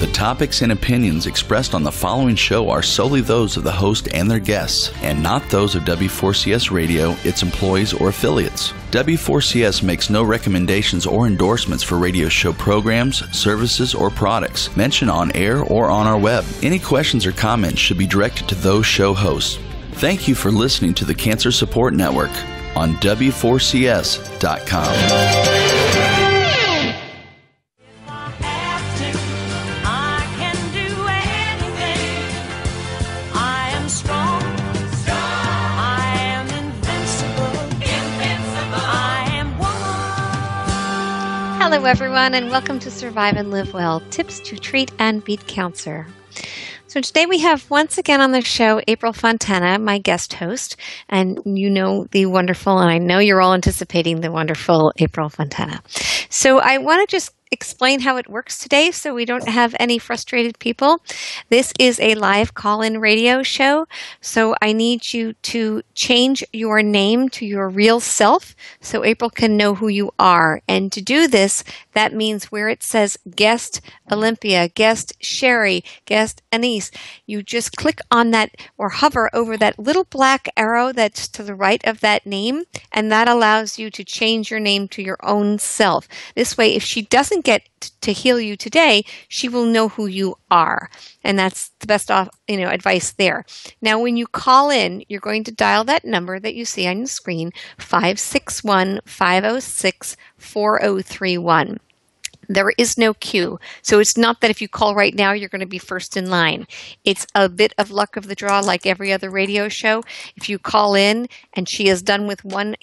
The topics and opinions expressed on the following show are solely those of the host and their guests, and not those of W4CS Radio, its employees, or affiliates. W4CS makes no recommendations or endorsements for radio show programs, services, or products mentioned on air or on our web. Any questions or comments should be directed to those show hosts. Thank you for listening to the Cancer Support Network on W4CS.com. Hello, everyone, and welcome to Survive and Live Well, tips to treat and beat cancer. So today we have once again on the show April Fontana, my guest host, and you know the wonderful, and I know you're all anticipating the wonderful April Fontana. So I want to just explain how it works today so we don't have any frustrated people. This is a live call-in radio show, so I need you to change your name to your real self so April can know who you are. And to do this, that means where it says guest Olympia, guest Sherry, guest Anise, you just click on that or hover over that little black arrow that's to the right of that name, and that allows you to change your name to your own self. This way, if she doesn't get to heal you today, she will know who you are. And that's the best advice there. Now, when you call in, you're going to dial that number that you see on the screen, 561-506-4031. There is no queue. So it's not that if you call right now, you're going to be first in line. It's a bit of luck of the draw like every other radio show. If you call in and she is done with one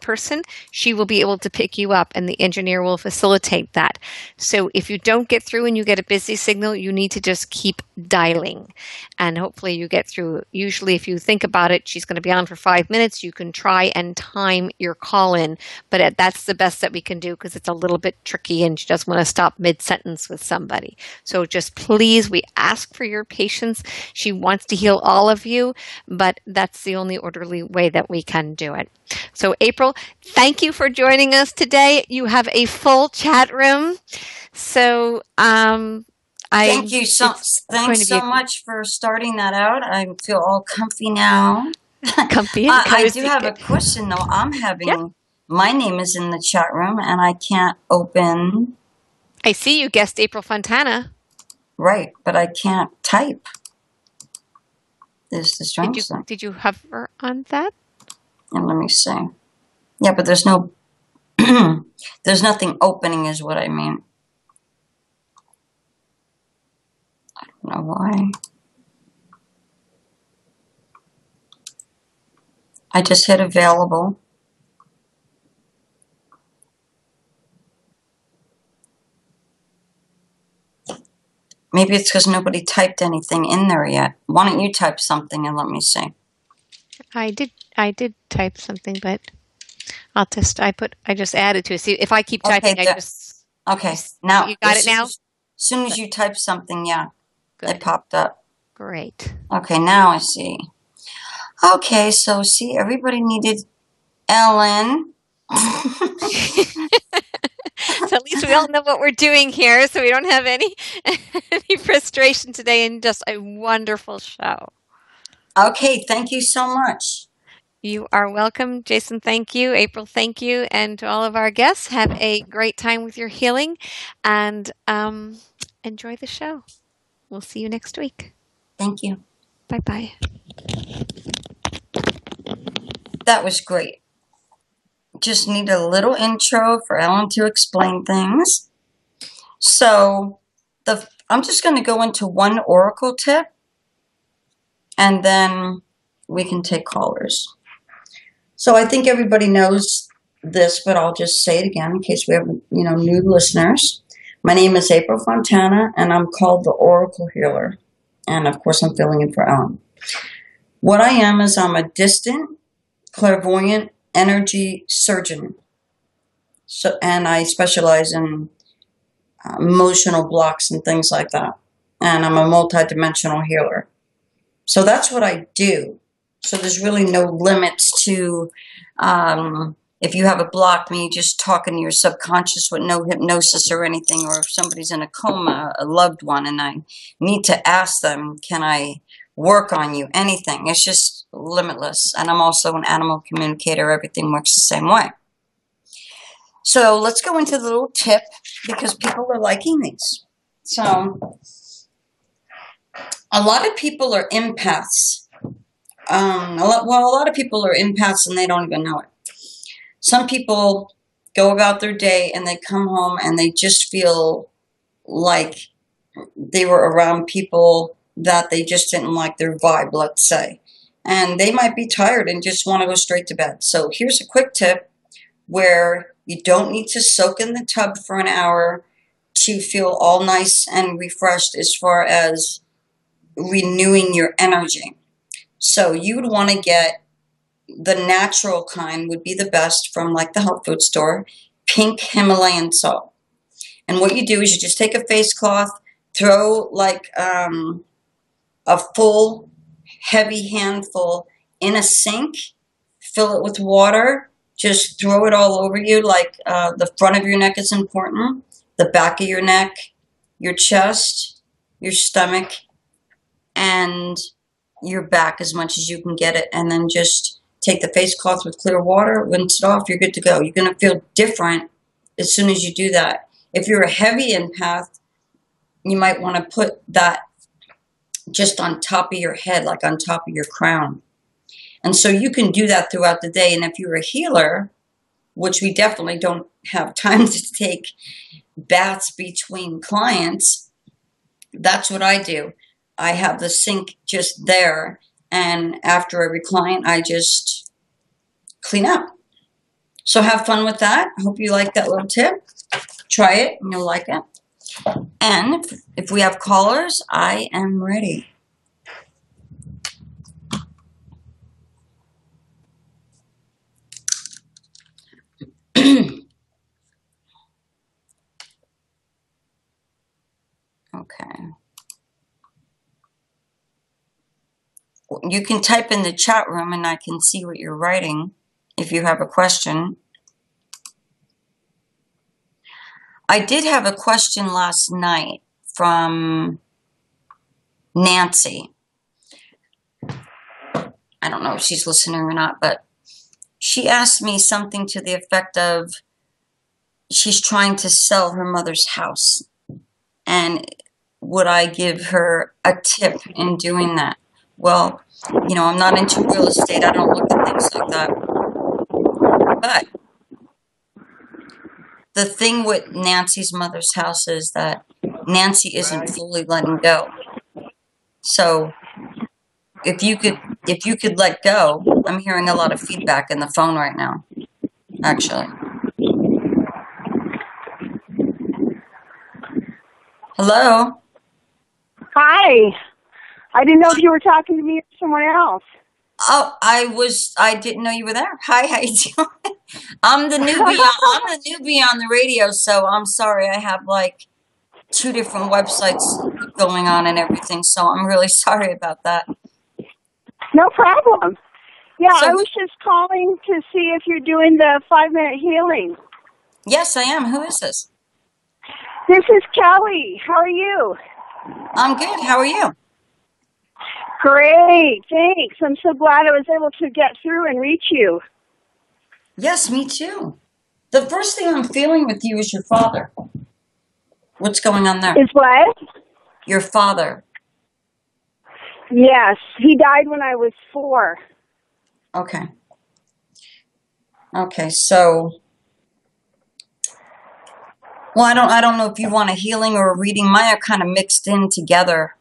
person, she will be able to pick you up and the engineer will facilitate that. So if you don't get through and you get a busy signal, you need to just keep dialing and hopefully you get through. Usually if you think about it, she's going to be on for 5 minutes. You can try and time your call in, but that's the best that we can do because it's a little bit tricky and she doesn't want to stop mid-sentence with somebody. So just please, we ask for your patience. She wants to heal all of you, but that's the only orderly way that we can do it. So April, thank you for joining us today. You have a full chat room. So thank you thanks so much for starting that out. I feel all comfy now. Comfy. I do have a question though. My name is in the chat room and I can't open. I see you guessed April Fontana. Right, but I can't type. Is the strange thing. Did you hover on that? And let me see. Yeah, but there's no, there's nothing opening is what I mean. I don't know why. I just hit available. Maybe it's because nobody typed anything in there yet. Why don't you type something and let me see? I did type something, but I just added to it. See, if I keep typing, okay. Now you got it now. As soon as you type something, yeah, good. It popped up. Great. Okay, now I see. Okay, so see, everybody needed Ellen. So at least we all know what we're doing here, so we don't have any frustration today, and just a wonderful show. Okay, thank you so much. You are welcome. Jason, thank you. April, thank you. And to all of our guests, have a great time with your healing and enjoy the show. We'll see you next week. Thank you. Bye-bye. That was great. Just need a little intro for Ellen to explain things. So I'm just going to go into one oracle tip. And then we can take callers. So I think everybody knows this, but I'll just say it again in case we have, new listeners. My name is April Fontana, and I'm called the Oracle Healer. And of course, I'm filling in for Ellen. What I am is I'm a distant, clairvoyant energy surgeon. And I specialize in emotional blocks and things like that. And I'm a multidimensional healer. So that's what I do. So there's really no limits to if you have a block, me just talking to your subconscious with no hypnosis or anything, or if somebody's in a coma, a loved one, and I need to ask them, can I work on you? Anything. It's just limitless. And I'm also an animal communicator. Everything works the same way. So let's go into the little tip, because people are liking these. So a lot of people are empaths. A lot of people are empaths and they don't even know it. Some people go about their day and they come home and they just feel like they were around people that they just didn't like their vibe, let's say. And they might be tired and just want to go straight to bed. So here's a quick tip where you don't need to soak in the tub for an hour to feel all nice and refreshed as far as renewing your energy. So you would want to get the natural kind, would be the best, from like the health food store, pink Himalayan salt. And what you do is you just take a face cloth, throw like a full heavy handful in a sink, fill it with water, just throw it all over you. Like the front of your neck is important, the back of your neck, your chest, your stomach, and your back as much as you can get it. And then just take the face cloth with clear water, rinse it off, you're good to go. You're going to feel different as soon as you do that. If you're a heavy empath, you might want to put that just on top of your head, like on top of your crown. And so you can do that throughout the day. And if you're a healer, which we definitely don't have time to take baths between clients, that's what I do. I have the sink just there, and after every client, I just clean up. So have fun with that. I hope you like that little tip. Try it, and you'll like it. And if we have callers, I am ready. Okay. You can type in the chat room and I can see what you're writing if you have a question. I did have a question last night from Nancy. I don't know if she's listening or not, but she asked me something to the effect of she's trying to sell her mother's house. And would I give her a tip in doing that? Well, you know, I'm not into real estate. I don't look at things like that. But the thing with Nancy's mother's house is that Nancy isn't fully letting go. So if you could let go, I'm hearing a lot of feedback in the phone right now, actually. Hello? Hi. I didn't know if you were talking to me or someone else. Oh, I didn't know you were there. Hi, how you doing? I'm the newbie on the radio, so I'm sorry. I have like 2 different websites going on and everything, so I'm really sorry about that. No problem. Yeah, So- I was just calling to see if you're doing the 5-minute healing. Yes, I am. Who is this? This is Kelly. How are you? I'm good. How are you? Great, thanks. I'm so glad I was able to get through and reach you. Yes, me too. The first thing I'm feeling with you is your father. What's going on there? Is what? Your father. Yes, he died when I was 4. Okay. Okay, so well, I don't know if you want a healing or a reading. Mine are kind of mixed in together.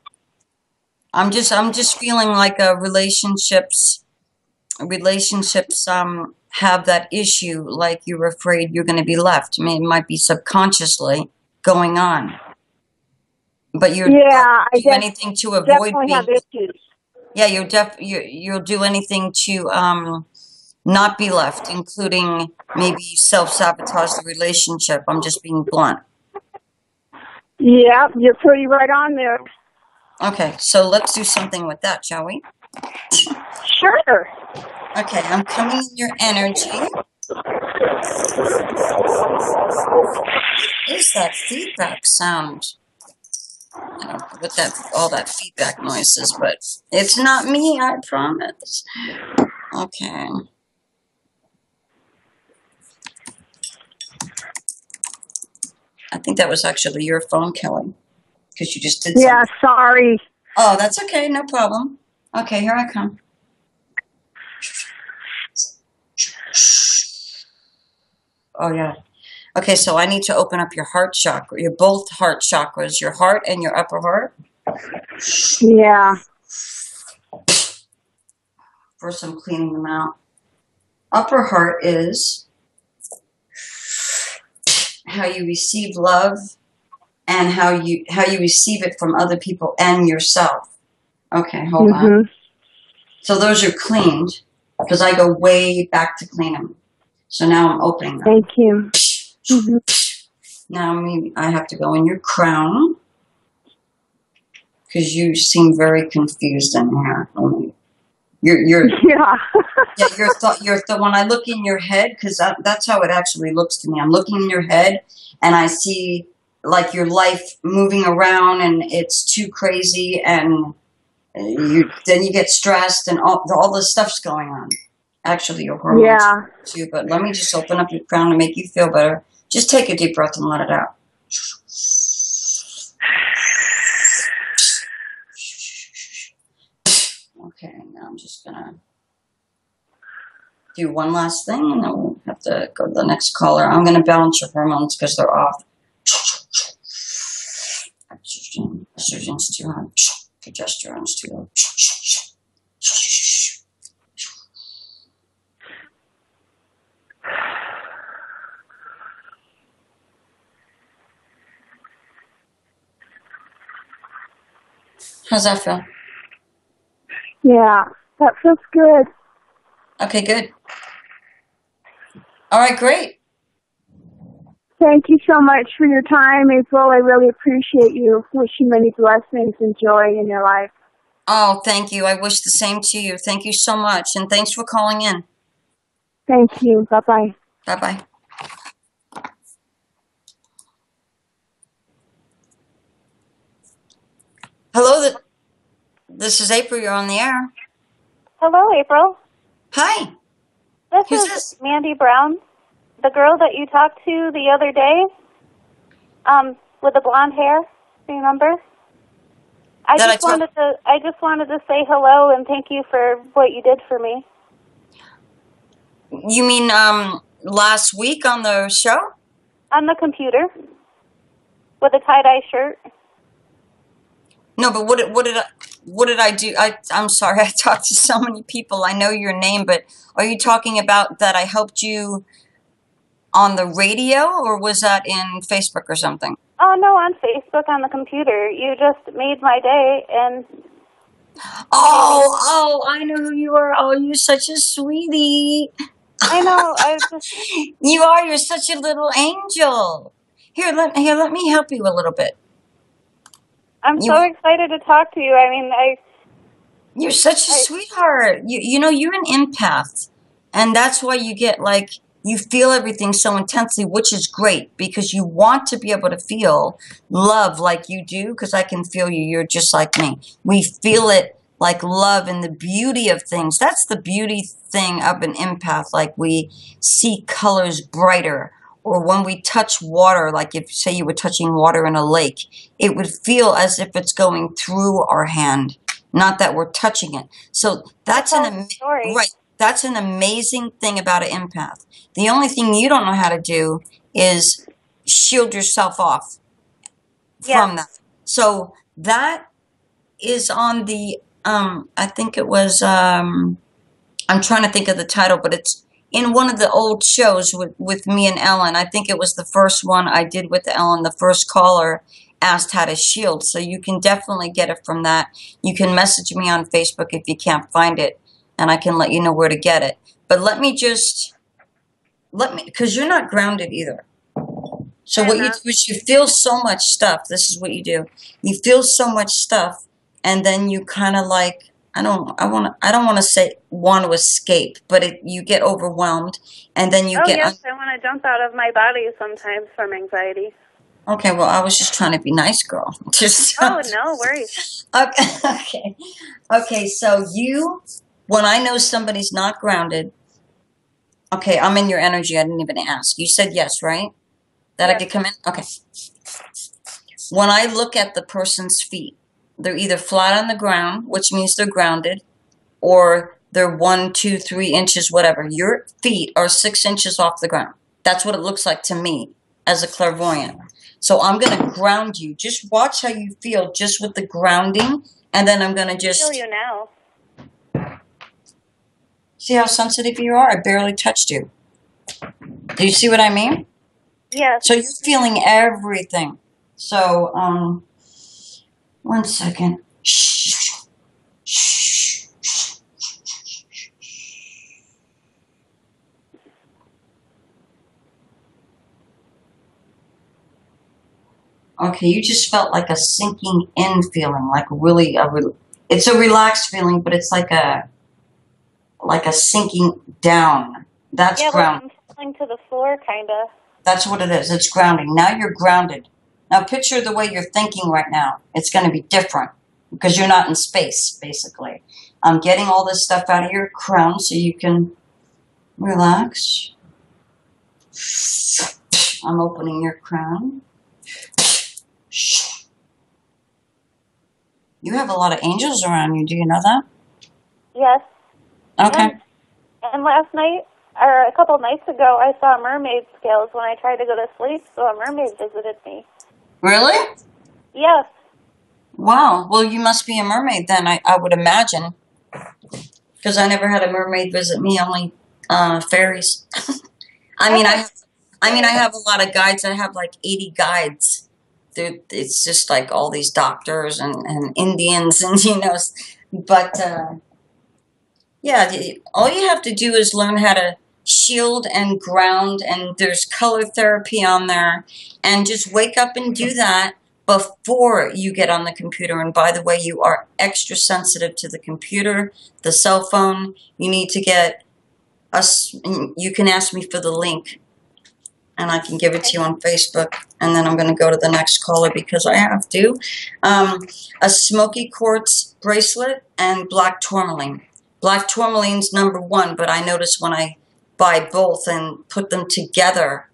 I'm just feeling like relationships have that issue, like you're afraid you're going to be left. I mean, it might be subconsciously going on, but you're I do anything to avoid definitely have being. issues. Yeah, you'll do anything to not be left, including maybe self-sabotage the relationship. I'm just being blunt. Yeah, you're pretty right on there. Okay, so let's do something with that, shall we? Sure. Okay, I'm coming in your energy. What is that feedback sound? I don't know what all that feedback noise is, but it's not me, I promise. Okay. I think that was actually your phone, Kelly, because you just did something. Yeah, sorry. Oh, that's okay, no problem. Okay, here I come. Oh, yeah. Okay, so I need to open up your heart chakra, your both heart chakras, your heart and your upper heart. Yeah. First, I'm cleaning them out. Upper heart is how you receive love and how you receive it from other people and yourself. Okay, hold on. So those are cleaned because I go way back to clean them. So now I'm opening them. Thank you. Now I have to go in your crown because you seem very confused in here. You're Yeah. Yeah, when I look in your head, because that's how it actually looks to me. I'm looking in your head, and I see like your life moving around, and it's too crazy, and then you get stressed, and all this stuff's going on. Actually, your hormones too. But let me just open up your crown to make you feel better. Just take a deep breath and let it out. Okay, now I'm just gonna do one last thing, and then we'll have to go to the next caller. I'm gonna balance your hormones because they're off. Estrogen's too high. Progesterone's too low. How's that feel? Yeah, that feels good. Okay, good. All right, great. Thank you so much for your time, April. I really appreciate you. Wish you many blessings and joy in your life. Oh, thank you. I wish the same to you. Thank you so much, and thanks for calling in. Thank you. Bye-bye. Bye-bye. Hello, this is April. You're on the air. Hello, April. Hi. This is Mandy Brown, the girl that you talked to the other day, with the blonde hair. Remember? I just wanted to say hello and thank you for what you did for me. You mean last week on the show? On the computer, with a tie-dye shirt. No, but what did I do? I'm sorry. I talked to so many people. I know your name, but are you talking about that I helped you on the radio, or was that in Facebook or something? Oh, no, on Facebook on the computer. You just made my day, and... Oh, I know who you are. Oh, you're such a sweetie. I know. You are. You're such a little angel. Here, let me help you a little bit. I'm so excited to talk to you. I mean, You're such a sweetheart. You know, you're an empath. And that's why you get, like, you feel everything so intensely, which is great, because you want to be able to feel love like you do, because I can feel you. You're just like me. We feel it like love and the beauty of things. That's the beauty thing of an empath. Like, we see colors brighter. Or when we touch water, like if, say, you were touching water in a lake, it would feel as if it's going through our hand, not that we're touching it. So that's that's an amazing thing about an empath. The only thing you don't know how to do is shield yourself off from that. So that is on the, I think it was, I'm trying to think of the title, but it's in one of the old shows with me and Ellen. I think it was the first one I did with Ellen. The first caller asked how to shield. So you can definitely get it from that. You can message me on Facebook if you can't find it, and I can let you know where to get it. But because you're not grounded either. So what you do is you feel so much stuff. This is what you do. You feel so much stuff, and then you kind of like, I don't want to say want to escape, but you get overwhelmed, and then you get. Yes, I want to jump out of my body sometimes from anxiety. Okay, well, I was just trying to be nice, girl. No worries. Okay. So when I know somebody's not grounded, okay, I'm in your energy. I didn't even ask. You said yes, right? That I could come in. Okay. When I look at the person's feet, they're either flat on the ground, which means they're grounded, or they're 1, 2, 3 inches, whatever. Your feet are 6 inches off the ground. That's what it looks like to me as a clairvoyant. So I'm going to ground you. Just watch how you feel just with the grounding, and then I'm going to just... I feel you now. See how sensitive you are? I barely touched you. Do you see what I mean? Yes. So you're feeling everything. So, 1 second. Okay, you just felt like a sinking in feeling, like it's a relaxed feeling, but it's like a sinking down. That's ground. Like I'm falling to the floor, kind of. That's what it is. It's grounding. Now you're grounded. Now picture the way you're thinking right now. It's going to be different because you're not in space, basically. I'm getting all this stuff out of your crown so you can relax. I'm opening your crown. You have a lot of angels around you. Do you know that? Yes. Okay. And last night, or a couple nights ago, I saw mermaid scales when I tried to go to sleep, so a mermaid visited me. Really? Yes. Wow. Well, you must be a mermaid then, I would imagine. Because I never had a mermaid visit me, only fairies. I mean, I have a lot of guides. I have like 80 guides. It's just like all these doctors and Indians and, but, yeah, all you have to do is learn how to shield and ground, and there's color therapy on there, and just wake up and do that before you get on the computer. And by the way, you are extra sensitive to the computer, the cell phone. You need to get us, you can ask me for the link, and I can give it to you on Facebook, and then I'm going to go to the next caller because I have to. A smoky quartz bracelet and black tourmaline. Black tourmaline's #1, but I notice when I buy both and put them together,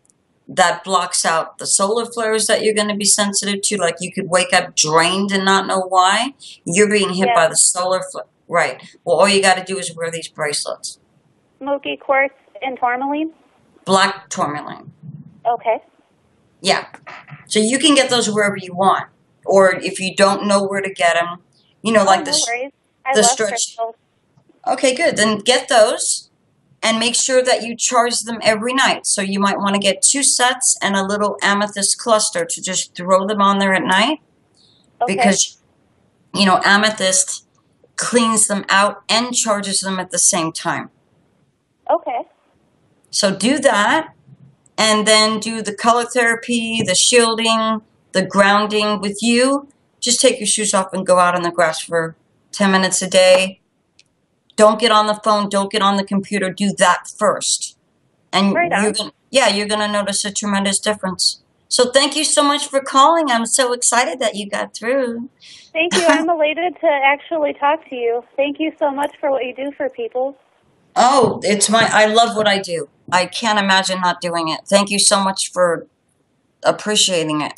that blocks out the solar flares that you're going to be sensitive to. Like you could wake up drained and not know why. You're being hit by the solar flare. Right. Well, all you got to do is wear these bracelets. Smoky quartz and tourmaline? Black tourmaline. Okay. Yeah. So you can get those wherever you want. Or if you don't know where to get them, like no worries. I the love stretch. crystals. Okay, good. Then get those and make sure that you charge them every night. So you might want to get 2 sets and a little amethyst cluster to just throw them on there at night. Okay. Because, amethyst cleans them out and charges them at the same time. Okay. So do that, and then do the color therapy, the shielding, the grounding with you. Just take your shoes off and go out on the grass for 10 minutes a day. Don't get on the phone. Don't get on the computer. Do that first. And you're going to notice a tremendous difference. So thank you so much for calling. I'm so excited that you got through. Thank you. I'm elated to actually talk to you. Thank you so much for what you do for people. Oh, I love what I do. I can't imagine not doing it. Thank you so much for appreciating it.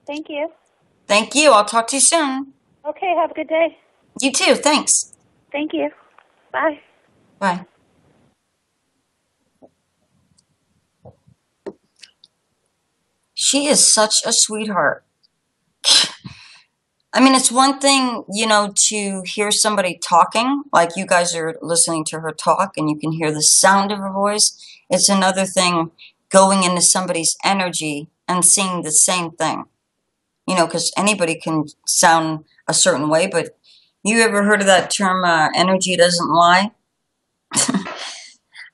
Thank you. Thank you. I'll talk to you soon. Okay, have a good day. You too. Thanks. Thank you. Bye. Bye. She is such a sweetheart. I mean, it's one thing, to hear somebody talking, like you guys are listening to her talk and you can hear the sound of her voice. It's another thing going into somebody's energy and seeing the same thing. Because anybody can sound a certain way, but you ever heard of that term, energy doesn't lie?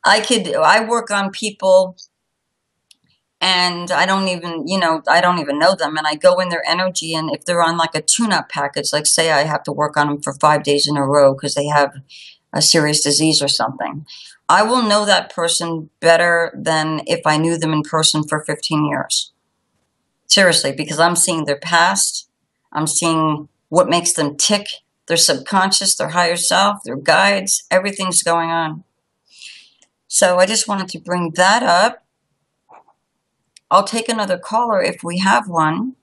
I work on people and I don't even know them, and I go in their energy, and if they're on like a tune-up package, like say I have to work on them for 5 days in a row because they have a serious disease or something, I will know that person better than if I knew them in person for 15 years. Seriously, because I'm seeing their past, I'm seeing what makes them tick, their subconscious, their higher self, their guides, everything's going on. So I just wanted to bring that up. I'll take another caller if we have one.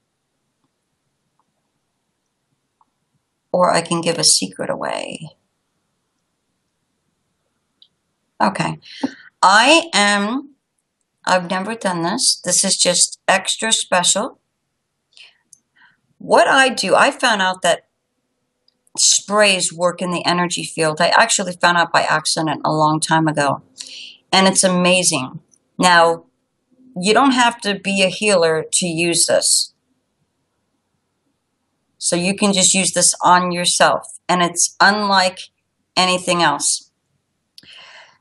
Or I can give a secret away. Okay. I've never done this. This is just extra special. What I do, I found out that sprays work in the energy field. I actually found out by accident a long time ago. And it's amazing. Now, you don't have to be a healer to use this. So you can just use this on yourself. And it's unlike anything else.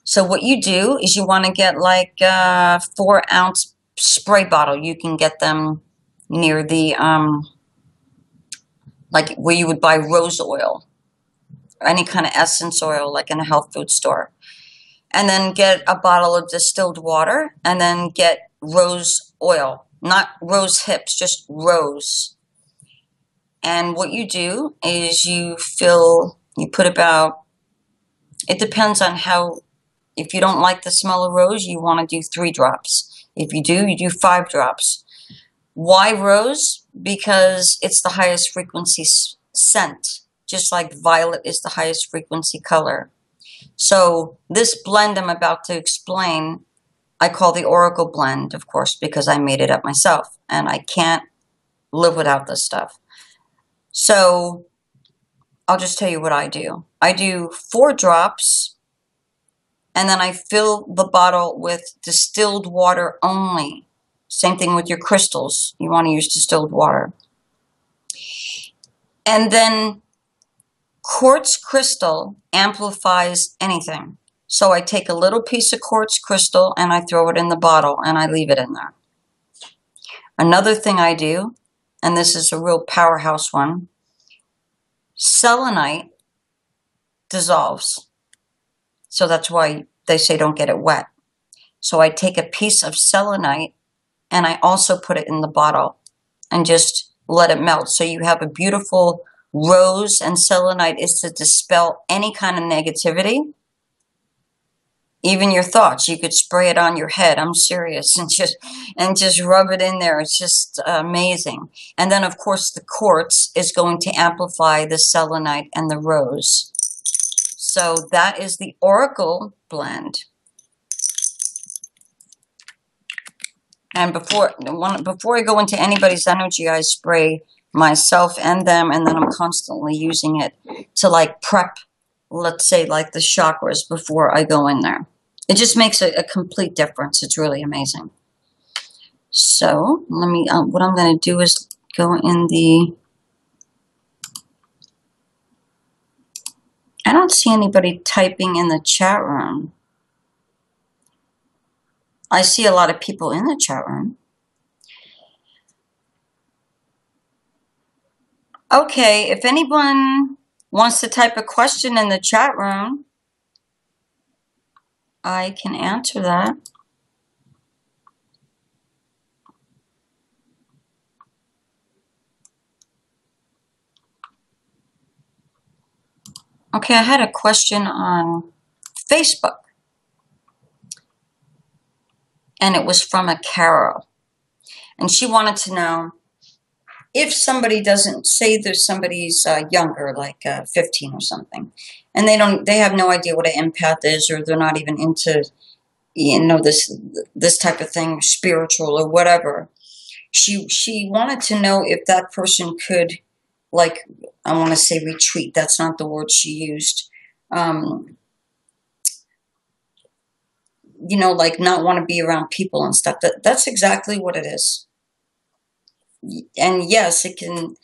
So what you do is you want to get like a 4-ounce spray bottle. You can get them near the, like where you would buy rose oil. Or any kind of essence oil, like in a health food store. And then get a bottle of distilled water. And then get rose oil. Not rose hips, just rose. And what you do is you put about, it depends on how, if you don't like the smell of rose, you want to do 3 drops. If you do, you do 5 drops. Why rose? Because it's the highest frequency scent, just like violet is the highest frequency color. So this blend I'm about to explain, I call the Oracle blend, of course, because I made it up myself, and I can't live without this stuff. So I'll just tell you what I do. I do 4 drops, and then I fill the bottle with distilled water only. Same thing with your crystals. You want to use distilled water. And then quartz crystal amplifies anything. So I take a little piece of quartz crystal and I throw it in the bottle and I leave it in there. Another thing I do, and this is a real powerhouse one, selenite dissolves. So that's why they say don't get it wet. So I take a piece of selenite and I also put it in the bottle and just let it melt. So you have a beautiful rose, and selenite is to dispel any kind of negativity. Even your thoughts, you could spray it on your head. I'm serious, and just rub it in there. It's just amazing. And then, of course, the quartz is going to amplify the selenite and the rose. So that is the Oracle blend. And before I go into anybody's energy, I spray myself and them, and then I'm constantly using it to like prep, let's say, like the chakras before I go in there. It just makes a complete difference. It's really amazing. So let me, what I'm going to do is go in the, I don't see anybody typing in the chat room. I see a lot of people in the chat room. Okay, if anyone wants to type a question in the chat room, I can answer that. Okay, I had a question on Facebook. And it was from a Carol. And she wanted to know if somebody doesn't, say there's somebody's younger, like 15 or something, and they have no idea what an empath is, or they're not even into, this type of thing, spiritual or whatever. She wanted to know if that person could, like, I want to say retreat. That's not the word she used. Like not want to be around people and stuff. That's exactly what it is. And yes, it can.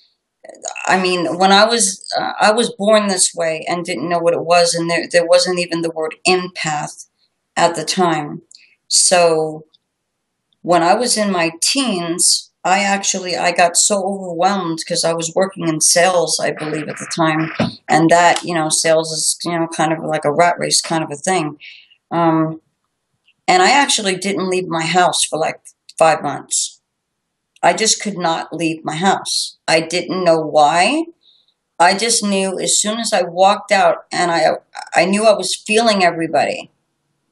I mean, when I was born this way and didn't know what it was, and there wasn't even the word empath at the time. So when I was in my teens, I got so overwhelmed because I was working in sales, I believe, at the time. And that, sales is, kind of like a rat race kind of a thing. And I actually didn't leave my house for like 5 months. I just could not leave my house. I didn't know why. I just knew as soon as I walked out, and I knew I was feeling everybody.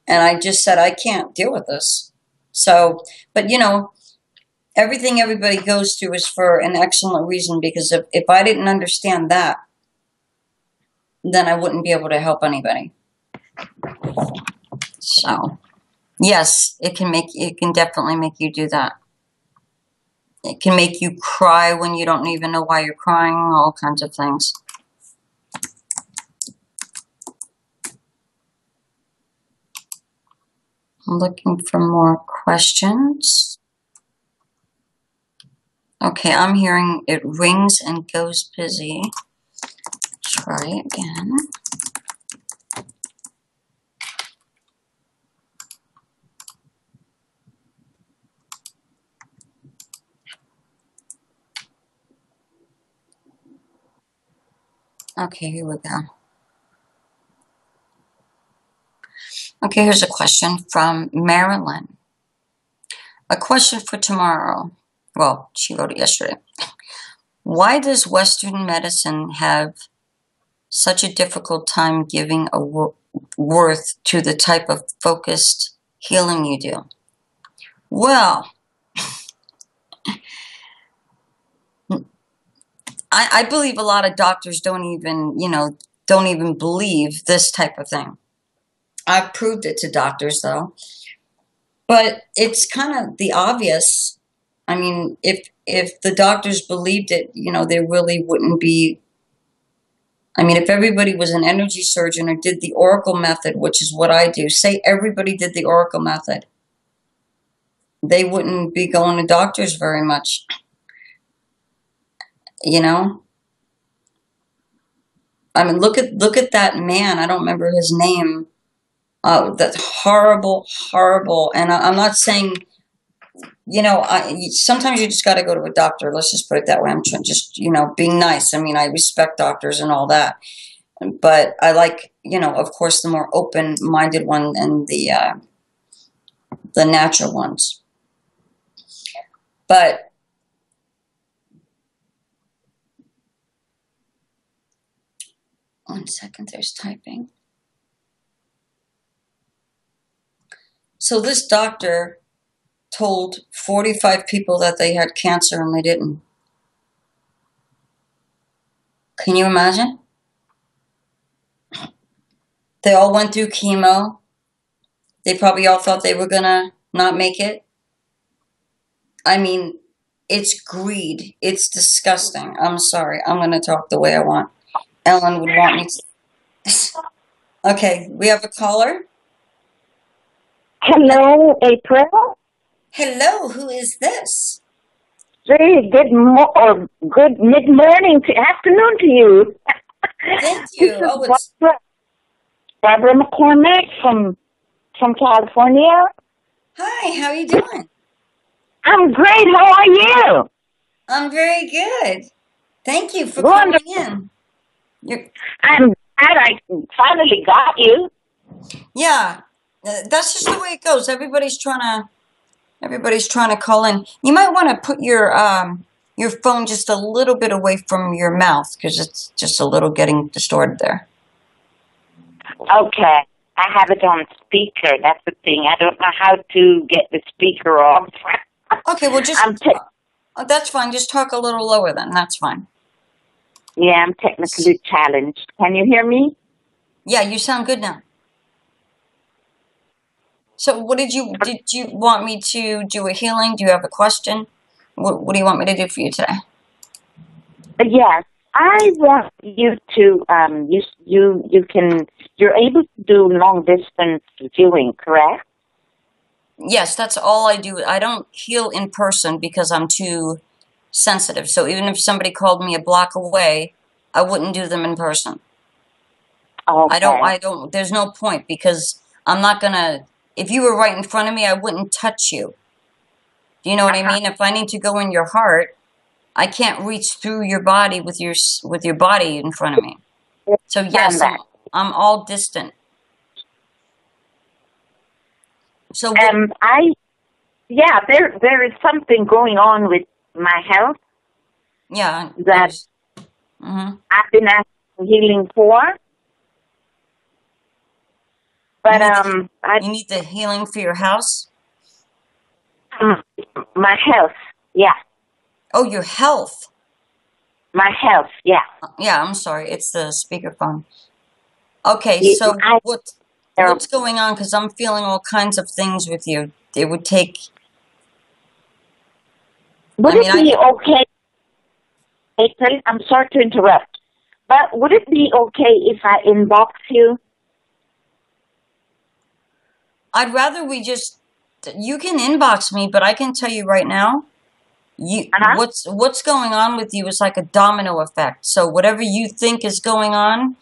And I just said, I can't deal with this. So, but everything everybody goes through is for an excellent reason, because if I didn't understand that, then I wouldn't be able to help anybody. So, yes, it can definitely make you do that. It can make you cry when you don't even know why you're crying, all kinds of things. I'm looking for more questions. Okay, I'm hearing it rings and goes busy. Try again. Okay, here we go. Okay, here's a question from Marilyn. A question for tomorrow. Well, she wrote it yesterday. Why does Western medicine have such a difficult time giving a worth to the type of focused healing you do? Well, I believe a lot of doctors don't even believe this type of thing. I've proved it to doctors, though. But it's kind of the obvious. I mean, if the doctors believed it, there really wouldn't be. I mean, if everybody was an energy surgeon or did the Oracle method, which is what I do, say everybody did the Oracle method, they wouldn't be going to doctors very much. I mean, look at that man. I don't remember his name. That's horrible, horrible. And I'm not saying, sometimes you just got to go to a doctor. Let's just put it that way. I'm just, being nice. I mean, I respect doctors and all that. But I like, of course, the more open-minded one and the natural ones. But one second, there's typing. So this doctor told 45 people that they had cancer and they didn't. Can you imagine? They all went through chemo. They probably all thought they were going to not make it. I mean, it's greed. It's disgusting. I'm sorry. I'm going to talk the way I want. Ellen would want me to. Okay, we have a caller. Hello, April. Hello, who is this? Very good mid-morning to afternoon to you. Thank you. This is Barbara McCormick from California. Hi, how are you doing? I'm great. How are you? I'm very good. Thank you for calling in. I'm glad I finally got you. Yeah, that's just the way it goes. Everybody's trying to call in. You might want to put your phone just a little bit away from your mouth because it's just a little getting distorted there. Okay. I have it on speaker. That's the thing. I don't know how to get the speaker off. Okay, well, that's fine. Just talk a little lower then. That's fine. Yeah, I'm technically challenged. Can you hear me? Yeah, you sound good now. So did you want me to do a healing? Do you have a question? What do you want me to do for you today? Yes, I want you to, you're able to do long distance viewing, correct? Yes, that's all I do. I don't heal in person because I'm too sensitive. So even if somebody called me a block away, I wouldn't do them in person. Okay. I don't, there's no point because I'm not going to, if you were right in front of me, I wouldn't touch you. Do you know what I mean? If I need to go in your heart, I can't reach through your body with your body in front of me. So yes, I'm all distant. So there is something going on with my health. Yeah, that I've been asking healing for. But you need the healing for your house? My health, yeah. Oh, your health. My health, yeah. Yeah, I'm sorry. It's the speakerphone. Okay, so what's going on? Because I'm feeling all kinds of things with you. It would take... Would it be okay, April? I'm sorry to interrupt. But would it be okay if I inbox you? I'd rather we just... You can inbox me, but I can tell you right now, what's going on with you is like a domino effect. So whatever you think is going on,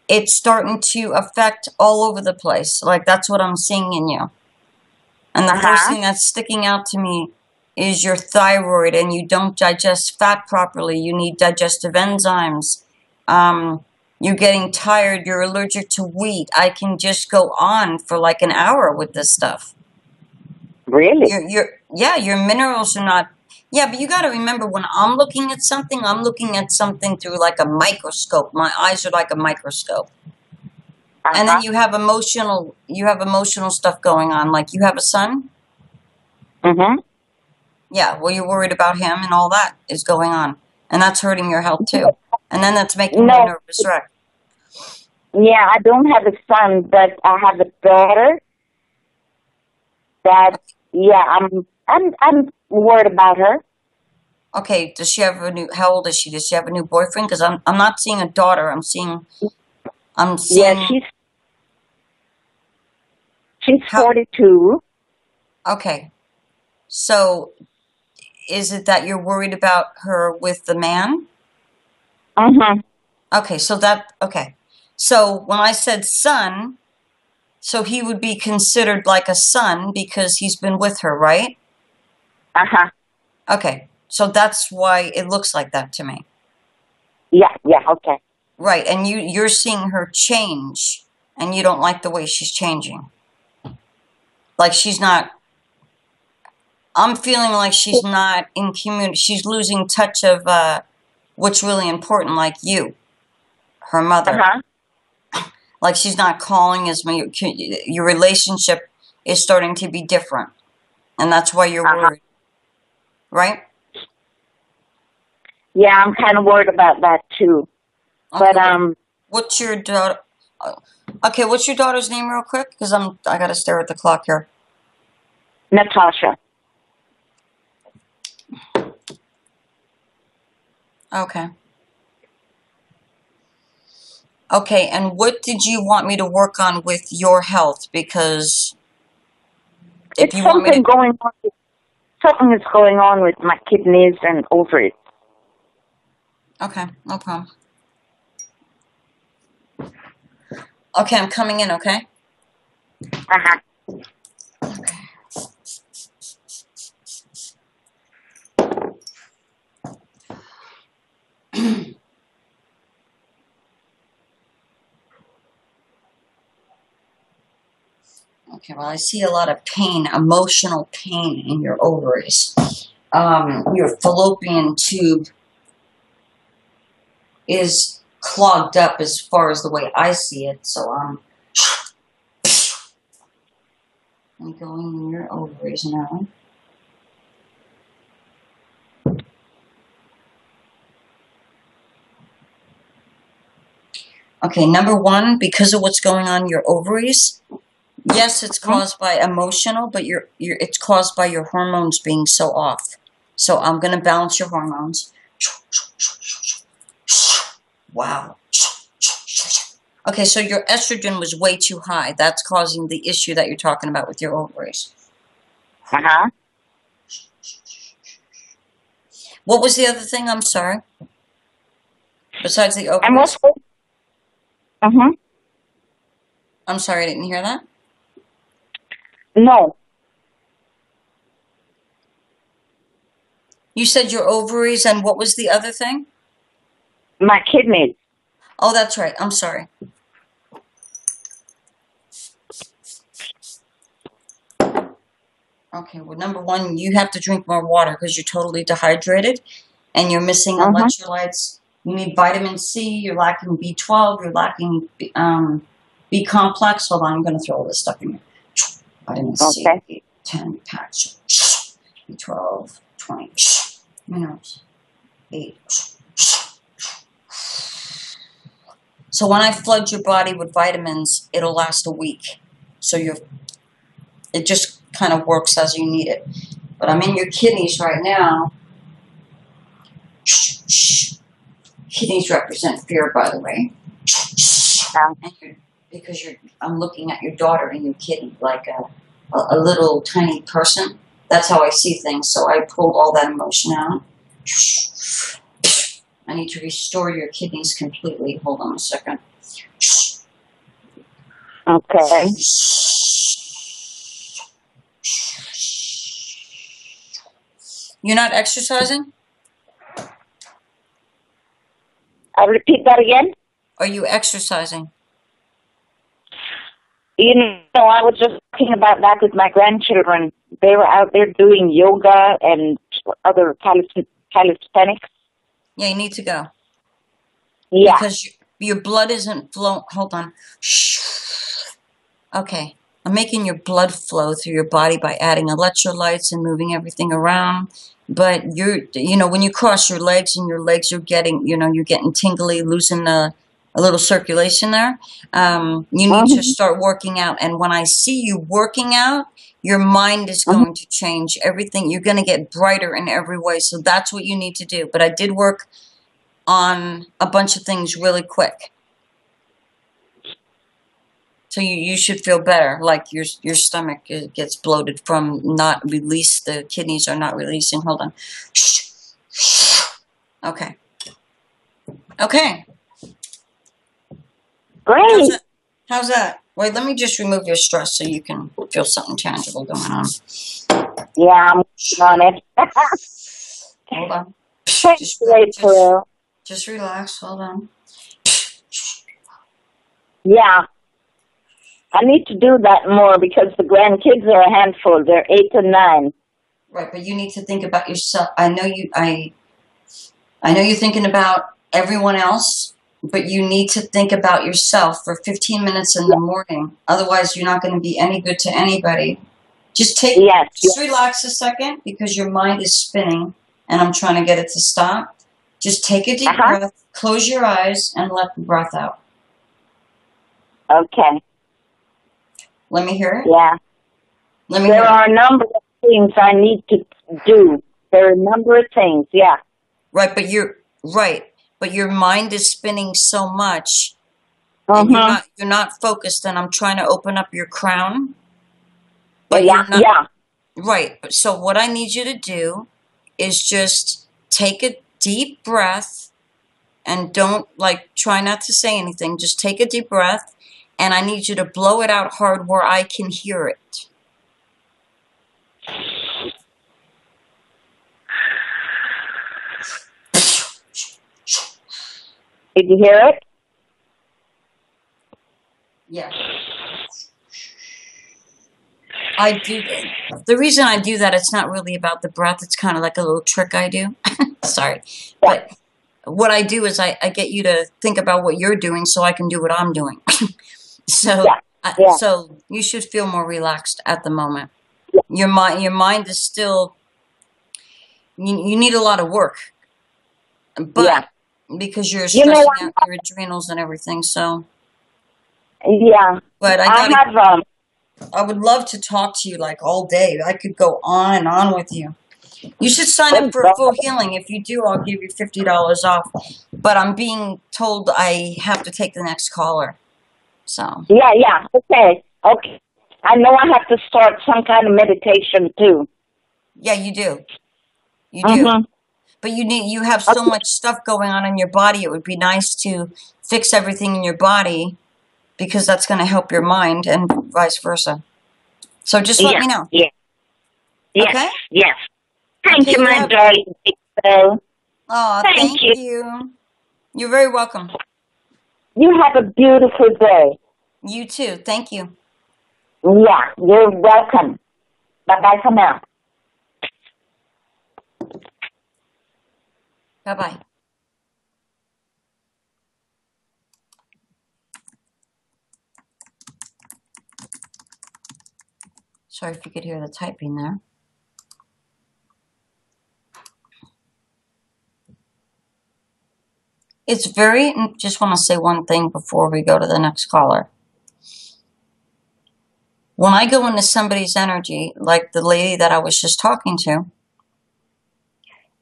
it's starting to affect all over the place. Like, that's what I'm seeing in you. And the first thing that's sticking out to me is your thyroid, and you don't digest fat properly. You need digestive enzymes. You're getting tired. You're allergic to wheat. I can just go on for like an hour with this stuff. Really? Your minerals are not... Yeah, but you got to remember, when I'm looking at something through like a microscope. My eyes are like a microscope. And then you have emotional stuff going on. Like, you have a son? Mm-hmm. Yeah, well, you're worried about him, and all that is going on. And that's hurting your health, too. And then that's making you nervous, right? Yeah, I don't have a son, but I have a daughter. That, I'm worried about her. Okay, does she have how old is she? Does she have a new boyfriend? Because I'm not seeing a daughter. I'm seeing... Yeah, she's 42. Okay. So, is it that you're worried about her with the man? Mm-hmm. Okay, so when I said son, so he would be considered like a son because he's been with her, right? Uh-huh. Okay, so that's why it looks like that to me. Yeah, okay. Right, and you're seeing her change, and you don't like the way she's changing. Like, she's not... I'm feeling like she's not in community. She's losing touch of what's really important, like you, her mother. Uh-huh. Like, she's not calling as me. Your relationship is starting to be different, and that's why you're worried, right? Yeah, I'm kind of worried about that too. Okay. But what's your daughter? Okay, what's your daughter's name, real quick? Because I got to stare at the clock here. Natasha. Okay. Okay, and what did you want me to work on with your health? Because if you want me to... Something is going on with my kidneys and ovaries. Okay, no problem. Okay, I'm coming in, okay? Uh-huh. Okay. Okay, well, I see a lot of pain, emotional pain in your ovaries. Your fallopian tube is clogged up as far as the way I see it, so I'm going in your ovaries now. Okay, number one, because of what's going on in your ovaries, yes, it's caused by emotional, but it's caused by your hormones being so off. So I'm going to balance your hormones. Wow. Okay, so your estrogen was way too high. That's causing the issue that you're talking about with your ovaries. Uh-huh. What was the other thing? I'm sorry. Besides the ovaries? And what's... Uh-huh. I'm sorry, I didn't hear that. No. You said your ovaries, and what was the other thing? My kidneys. Oh, that's right. I'm sorry. Okay, well, number one, you have to drink more water because you're totally dehydrated and you're missing electrolytes. You need vitamin C, you're lacking B12, you're lacking B complex. Hold on, I'm going to throw all this stuff in here. Vitamin C, 10 packs, B12, 20, minerals, 8. So when I flood your body with vitamins, it'll last a week. So it just kind of works as you need it. But I'm in your kidneys right now. Kidneys represent fear, by the way. Because I'm looking at your daughter in your kidney like a little tiny person. That's how I see things. So I pulled all that emotion out. I need to restore your kidneys completely. Hold on a second. Okay. You're not exercising? I'll repeat that again. Are you exercising? You know, I was just talking about that with my grandchildren. They were out there doing yoga and other calisthenics. Yeah, you need to go. Yeah. Because your blood isn't flowing. Hold on. Okay. I'm making your blood flow through your body by adding electrolytes and moving everything around. But when you cross your legs and your legs are getting, you're getting tingly, losing a little circulation there. You need to start working out. And when I see you working out, your mind is going to change everything. You're going to get brighter in every way. So that's what you need to do. But I did work on a bunch of things really quick. So you should feel better, like your stomach gets bloated from not release. The kidneys are not releasing. Hold on. Okay. Okay. Great. How's that? Wait, let me just remove your stress so you can feel something tangible going on. Yeah, I'm on it. Hold on. Just relax. Hold on. Yeah. I need to do that more because the grandkids are a handful. They're 8 and 9. Right, but you need to think about yourself. I know you're thinking about everyone else, but you need to think about yourself for 15 minutes in the morning. Otherwise, you're not going to be any good to anybody. Just relax a second because your mind is spinning and I'm trying to get it to stop. Just take a deep breath, close your eyes, and let the breath out. Okay. Let me hear it. Yeah. There are a number of things I need to do. There are a number of things, yeah. Right, but your mind is spinning so much. And you're not focused, and I'm trying to open up your crown. But Right. So what I need you to do is just take a deep breath and don't try not to say anything. Just take a deep breath. And I need you to blow it out hard where I can hear it. Did you hear it? Yeah. I do. The reason I do that, it's not really about the breath. It's kind of like a little trick I do. Sorry. But what I do is I get you to think about what you're doing so I can do what I'm doing. So you should feel more relaxed at the moment. Your mind is still. You need a lot of work, but because you're stressing out your adrenals and everything. So but I would love to talk to you all day. I could go on and on with you. You should sign up for Full Healing. If you do, I'll give you $50 off. But I'm being told I have to take the next caller. So. Yeah. Okay. I know I have to start some kind of meditation too. Yeah, you do. You do. But you have so much stuff going on in your body. It would be nice to fix everything in your body because that's going to help your mind and vice versa. So just let me know. Yeah. Okay? Yes. Thank you, my darling. Oh, thank you. You're very welcome. You have a beautiful day. You too. Thank you. Yeah, you're welcome. Bye-bye for now. Bye-bye. Sorry if you could hear the typing there. Just want to say one thing before we go to the next caller. When I go into somebody's energy, like the lady that I was just talking to,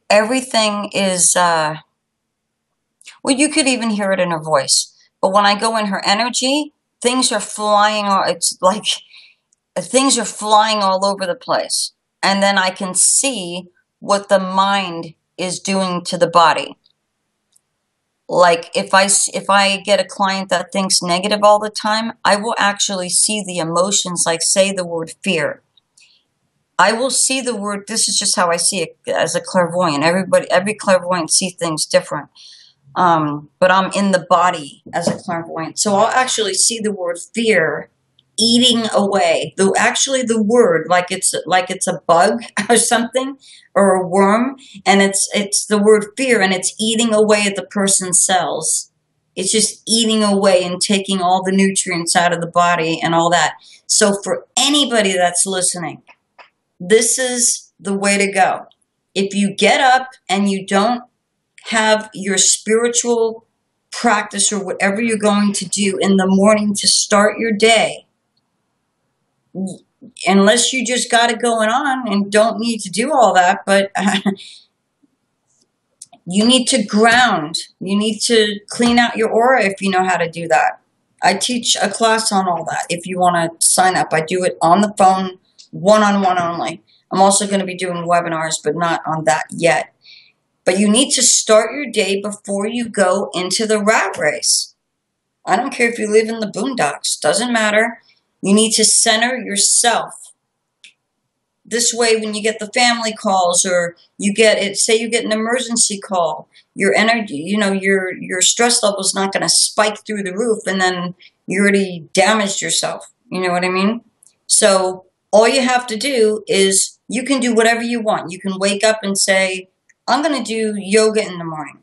everything is, well, you could even hear it in her voice. But when I go in her energy, things are flying, it's like things are flying all over the place. And then I can see what the mind is doing to the body. Like if I get a client that thinks negative all the time, I will actually see the emotions, like say the word fear. I will see the word, this is just how I see it as a clairvoyant. Every clairvoyant sees things different. But I'm in the body as a clairvoyant. So I'll actually see the word fear eating away. Actually the word, like it's a bug or something, or a worm, and it's the word fear, and it's eating away at the person's cells. It's just eating away and taking all the nutrients out of the body and all that. So for anybody that's listening, this is the way to go. If you get up and you don't have your spiritual practice or whatever you're going to do in the morning to start your day, unless you just got it going on and don't need to do all that, but you need to ground. You need to clean out your aura if you know how to do that. I teach a class on all that. If you want to sign up, I do it on the phone, one-on-one only. I'm also going to be doing webinars, but not on that yet. But you need to start your day before you go into the rat race. I don't care if you live in the boondocks. Doesn't matter. You need to center yourself. This way, when you get the family calls, or you get it, say you get an emergency call, your energy, your stress level is not going to spike through the roof, and then you already damaged yourself. You know what I mean? So all you have to do is you can do whatever you want. You can wake up and say, I'm going to do yoga in the morning.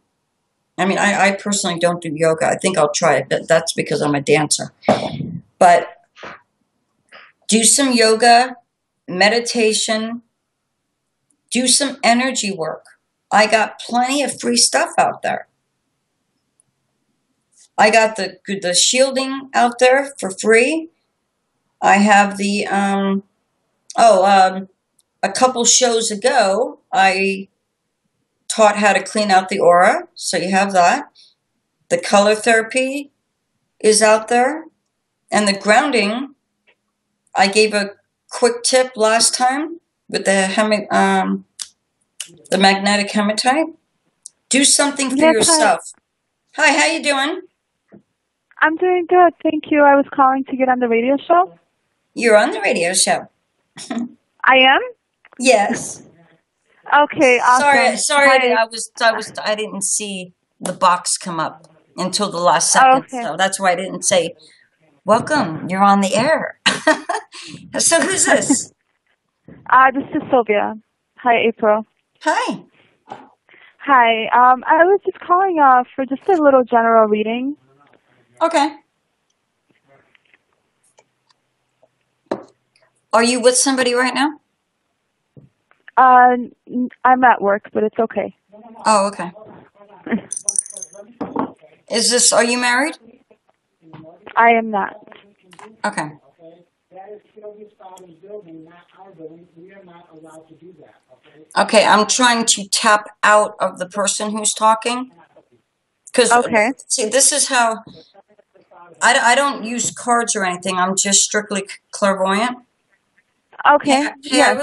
I mean, I personally don't do yoga. I think I'll try it, but that's because I'm a dancer. But do some yoga, meditation, do some energy work. I got plenty of free stuff out there. I got the shielding out there for free. I have the, a couple shows ago, I taught how to clean out the aura, so you have that. The color therapy is out there, and the grounding. I gave a quick tip last time with the magnetic hematite. Do something for yourself. Hi, how you doing? I'm doing good, thank you. I was calling to get on the radio show. You're on the radio show. I am? Yes. Okay, awesome. Sorry. I didn't see the box come up until the last second, so that's why I didn't say, welcome, you're on the air. So who's this? This is Sylvia. Hi, April. Hi. Hi. I was just calling for just a little general reading. Okay. Are you with somebody right now? I'm at work, but it's okay. Oh, okay. Are you married? I am not. Okay. Okay, I'm trying to tap out of the person who's talking. Okay. See, this is how... I don't use cards or anything. I'm just strictly clairvoyant. Okay. Yeah,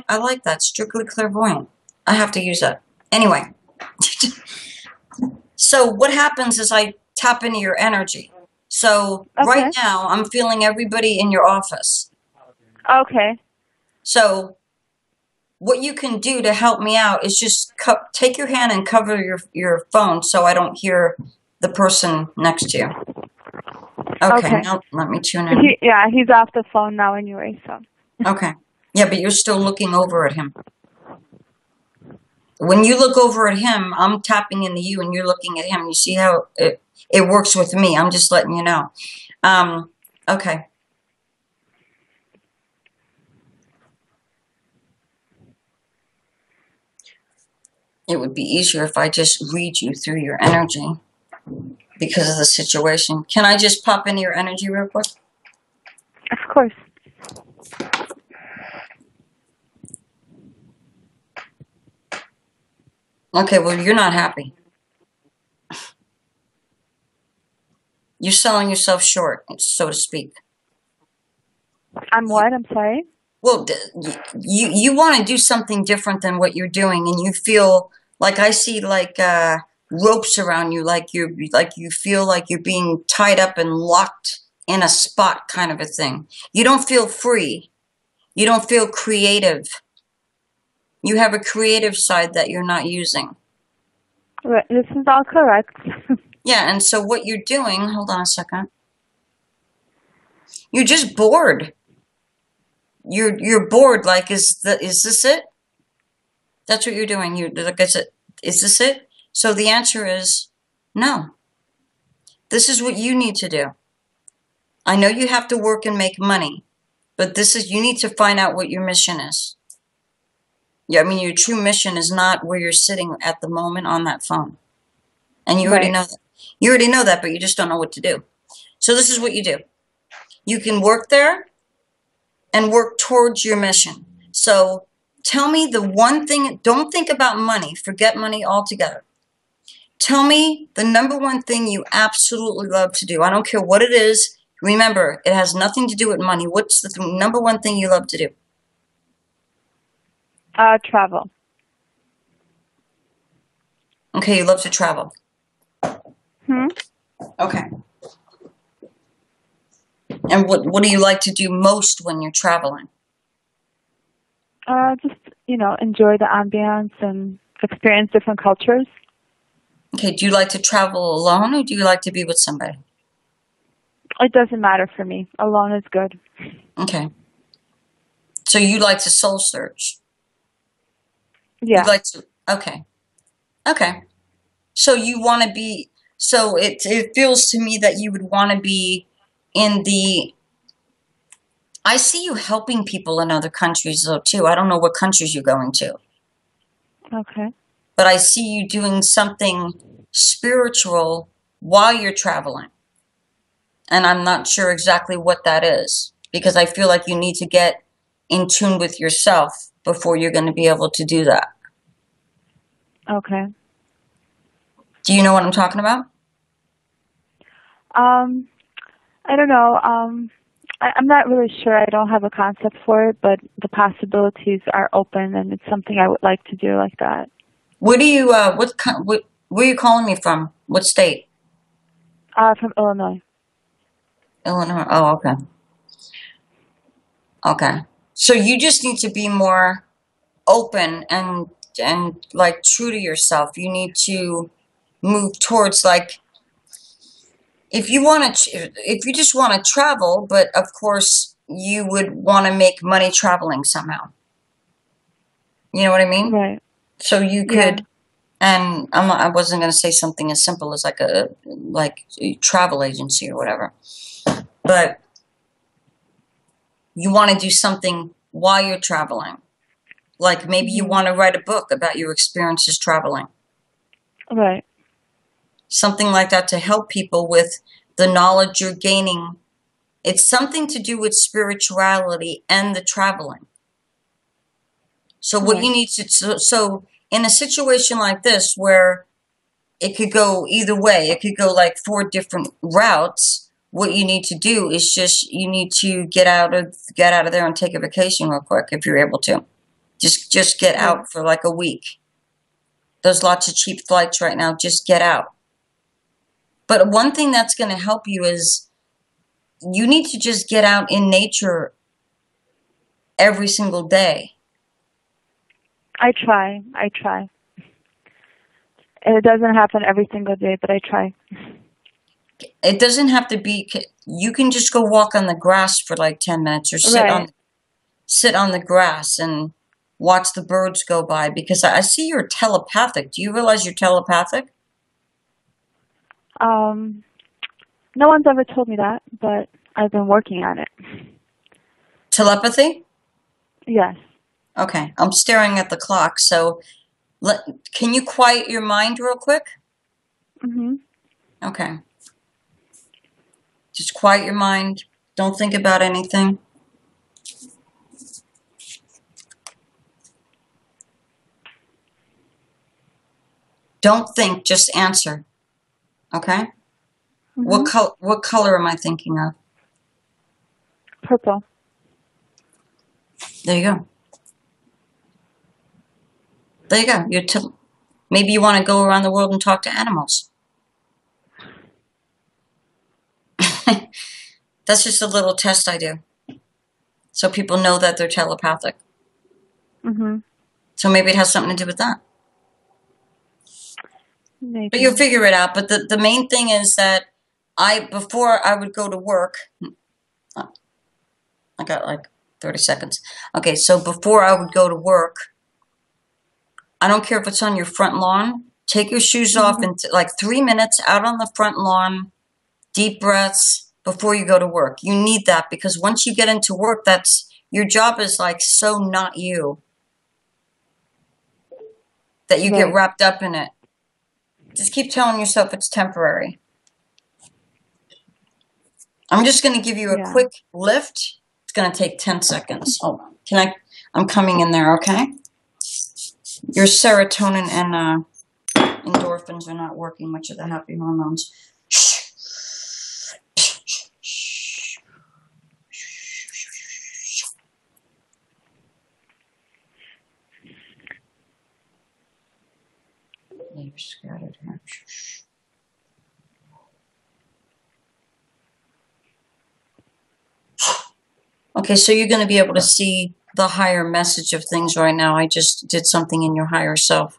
I like that. Strictly clairvoyant. I have to use that. Anyway. So what happens is I tap into your energy. So right now I'm feeling everybody in your office. Okay. So what you can do to help me out is just take your hand and cover your phone so I don't hear the person next to you. Okay. Now let me tune in. He's off the phone now anyway, so. Okay. Yeah, but you're still looking over at him. When you look over at him, I'm tapping into you and you're looking at him. You see how it works with me. I'm just letting you know. Okay. It would be easier if I just read you through your energy because of the situation. Can I just pop into your energy real quick? Of course. Okay, well, you're not happy. You're selling yourself short, so to speak. I'm what? I'm sorry? Well, you want to do something different than what you're doing, and you feel like I see like ropes around you, like you feel like you're being tied up and locked in a spot, kind of a thing. You don't feel free. You don't feel creative. You have a creative side that you're not using. Right. This is all correct. Yeah, and so what you're doing, hold on a second. You're just bored. You're bored, like, is this it? That's what you're doing. You're like, is this it? So the answer is no. This is what you need to do. I know you have to work and make money, but you need to find out what your mission is. Yeah, I mean, your true mission is not where you're sitting at the moment on that phone. And you already know that. You already know that, but you just don't know what to do. So this is what you do. You can work there and work towards your mission. So tell me the one thing, don't think about money. Forget money altogether. Tell me the number one thing you absolutely love to do. I don't care what it is. Remember, it has nothing to do with money. What's the number one thing you love to do? Travel. Okay, you love to travel. Okay. And what do you like to do most when you're traveling? Just, enjoy the ambience and experience different cultures. Okay, do you like to travel alone or do you like to be with somebody? It doesn't matter for me. Alone is good. Okay. So you like to soul search? Yeah. You'd like to, okay. Okay. So you want to be, so it feels to me that you would want to be in I see you helping people in other countries though too. I don't know what countries you're going to. Okay. But I see you doing something spiritual while you're traveling. And I'm not sure exactly what that is because I feel like you need to get in tune with yourself before you're going to be able to do that. Okay. Do you know what I'm talking about? I don't know. I'm not really sure. I don't have a concept for it, but the possibilities are open, and it's something I would like to do like that. Where do you? Where are you calling me from? What state? From Illinois. Illinois. Oh, okay. Okay. So you just need to be more open and like true to yourself. You need to move towards like if you just want to travel, but of course you would want to make money traveling somehow. You know what I mean? Right. So you could, and I wasn't going to say something as simple as like a travel agency or whatever, but you want to do something while you're traveling. Like maybe you want to write a book about your experiences traveling. Right. Something like that to help people with the knowledge you're gaining. It's something to do with spirituality and the traveling. So what you need to, so in a situation like this where it could go either way, it could go like 4 different routes. What you need to do is just, you need to get out of there and take a vacation real quick if you're able to. Just get out for like a week. There's lots of cheap flights right now. Just get out. But one thing that's going to help you is you need to just get out in nature every single day. I try. It doesn't happen every single day, but I try. It doesn't have to be. You can just go walk on the grass for like 10 minutes, or sit on the grass and watch the birds go by. Because I see you're telepathic. Do you realize you're telepathic? No one's ever told me that, but I've been working on it. Telepathy? Yes. Okay, I'm staring at the clock, so can you quiet your mind real quick? Mm-hmm. Okay. Just quiet your mind. Don't think about anything. Don't think, just answer. Okay? Mm-hmm. What color am I thinking of? Purple. There you go. There you go. Maybe you want to go around the world and talk to animals. That's just a little test I do. So people know that they're telepathic. Mm-hmm. So maybe it has something to do with that. Maybe. But you'll figure it out. But the main thing is that before I would go to work, I got like 30 seconds. Okay, so before I would go to work, I don't care if it's on your front lawn, take your shoes off and like 3 minutes out on the front lawn, deep breaths before you go to work. You need that because once you get into work, your job is like so not you that you get wrapped up in it. Just keep telling yourself it's temporary. I'm just going to give you a quick lift. It's going to take 10 seconds. Hold on. I'm coming in there, okay? Your serotonin and endorphins are not working, much of the happy hormones. You're scattered here. Okay, so you're going to be able to see the higher message of things right now. I just did something in your higher self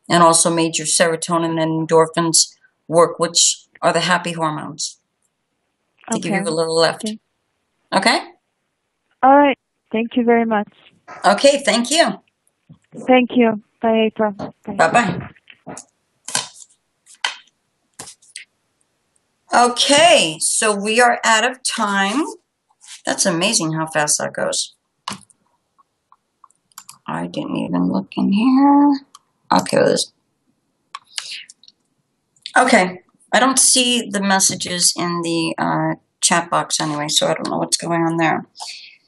and also made your serotonin and endorphins work, which are the happy hormones, to give you a little lift. Okay? All right. Thank you very much. Okay, thank you. Thank you. Bye, April. Bye-bye. Okay, so we are out of time. That's amazing how fast that goes. I didn't even look in here. Okay, okay, I don't see the messages in the chat box anyway, so I don't know what's going on there.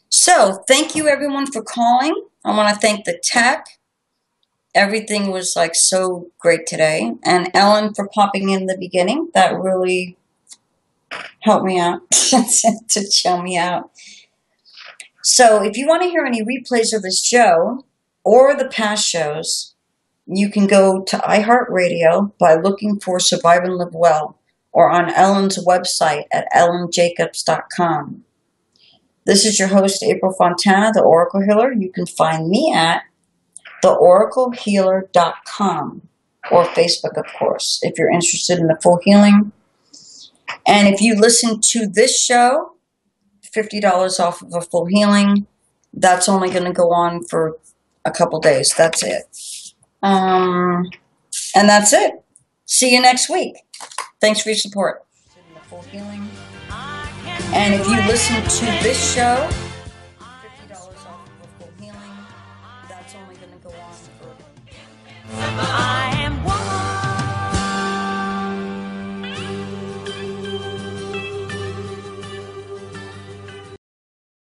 So, thank you everyone for calling. I want to thank the tech. Everything was like so great today. And Ellen for popping in the beginning. That really helped me out to chill me out. So if you want to hear any replays of this show or the past shows, you can go to iHeartRadio by looking for Survive and Live Well or on Ellen's website at ellenjacobs.com. This is your host, April Fontana, the Oracle Healer. You can find me at theoraclehealer.com or Facebook, of course, if you're interested in the full healing. And if you listen to this show, $50 off of a full healing. That's only going to go on for a couple days. That's it. And that's it. See you next week. Thanks for your support. The full healing. And if you listen to this show